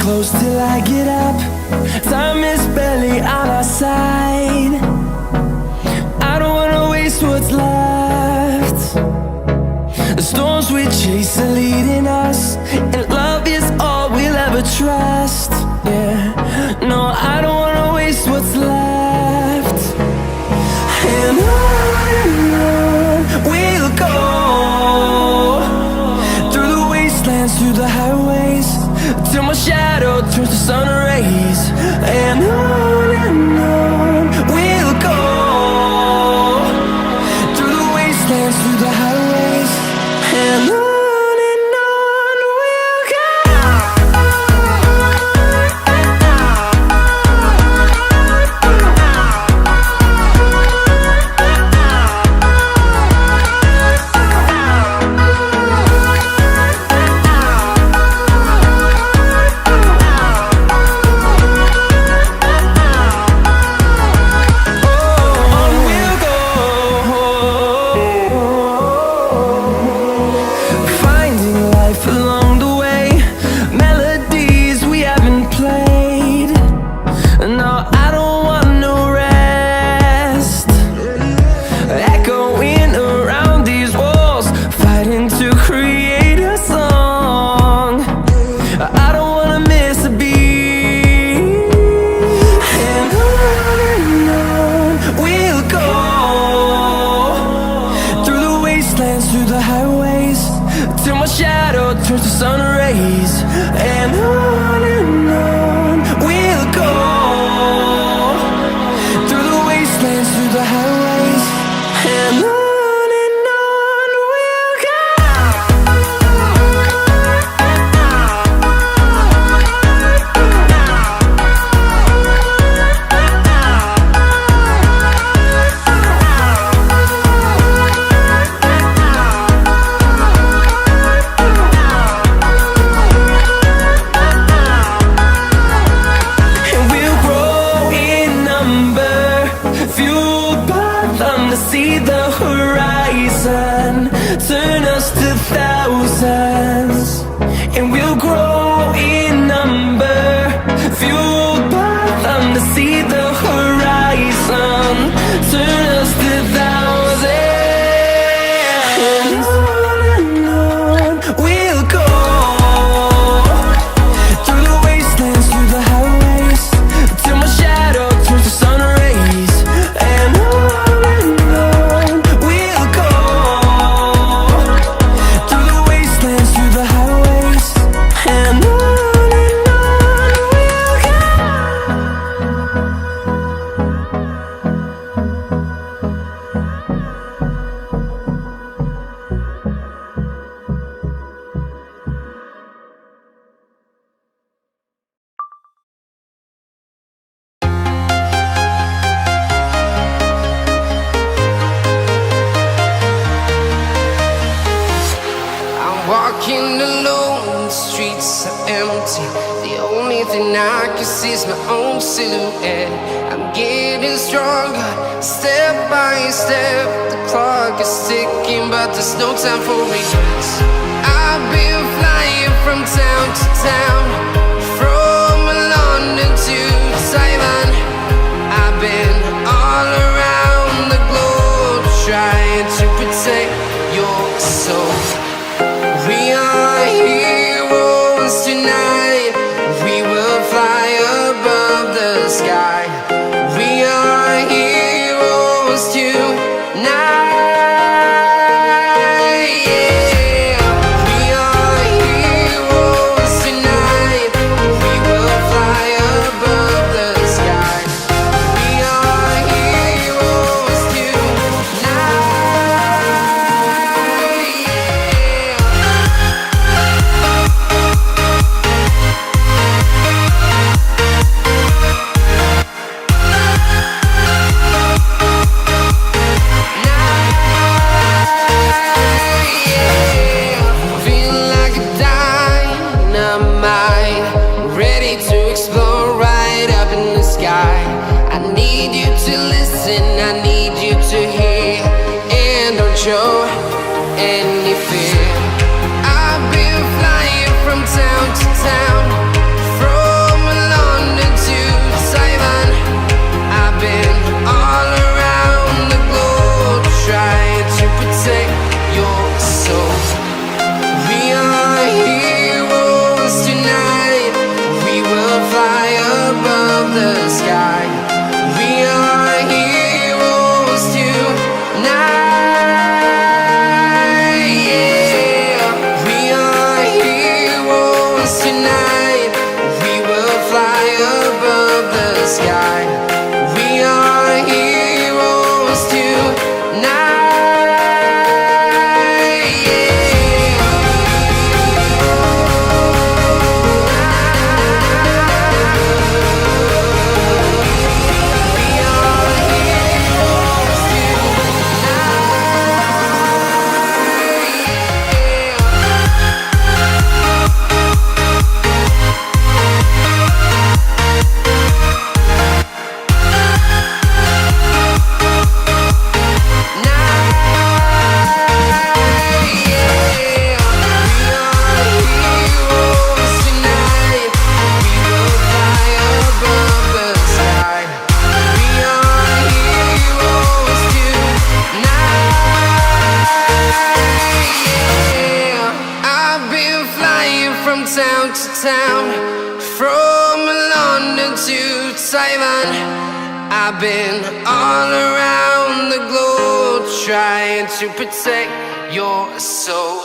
close till I get up. Time is barely on our side. I don't wanna waste what's left. The storms we chase are leading us, and love is all we'll ever trust. Yeah, no, I don't wanna waste what's left. And on we'll go, through the wastelands, through the highways, till my shadow turns to sun rays. And on we'll go, through the wastelands, through the highways, and on we'll go. Through the highways, till my shadow turns to sun rays. And on we'll go, through the wastelands, through the highways, and on we'll go. See the horizon turn us to thousands, and we'll grow in number, fueled by them to see the horizon turn us to thousands. And on we'll go, through the wastelands, through the highways, till my shadow turns to sun rays. And on walking alone, the streets are empty. The only thing I can see is my own silhouette. I'm getting stronger, step by step. The clock is ticking, but there's no time for regrets. I've been flying from town to town, from London to Taiwan. I've been all around the globe, trying to protect your soul. We are heroes tonight. We will fly above the sky. We are heroes tonight. Yeah. We are town to town, from London to Taiwan. I've been all around the globe trying to protect your soul.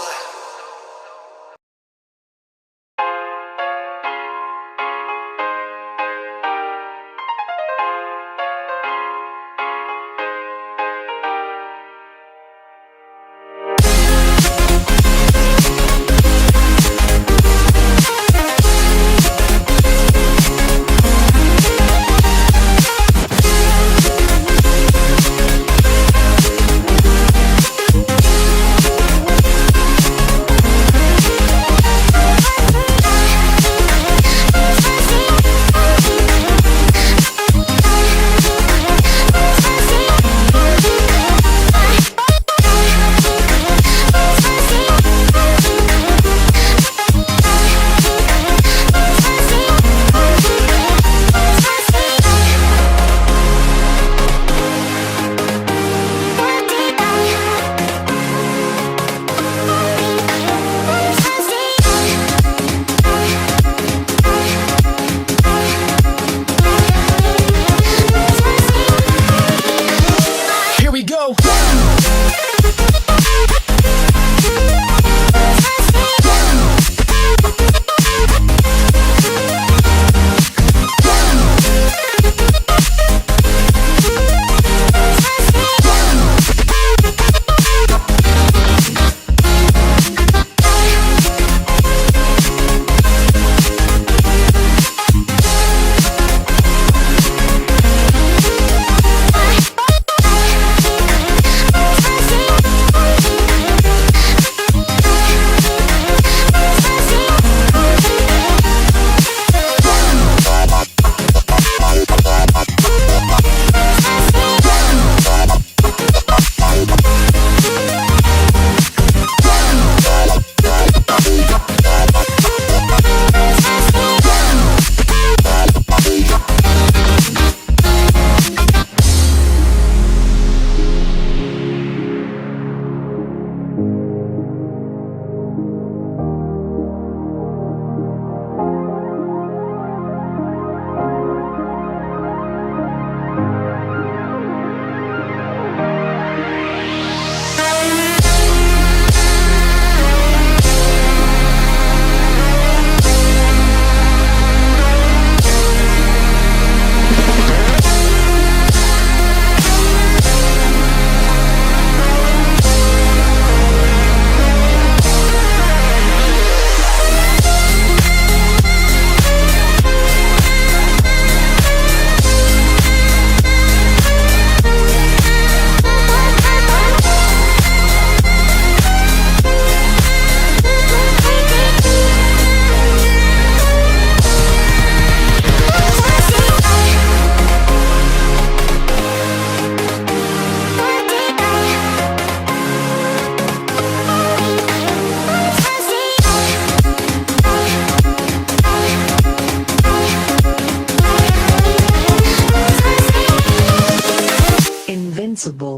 Invincible.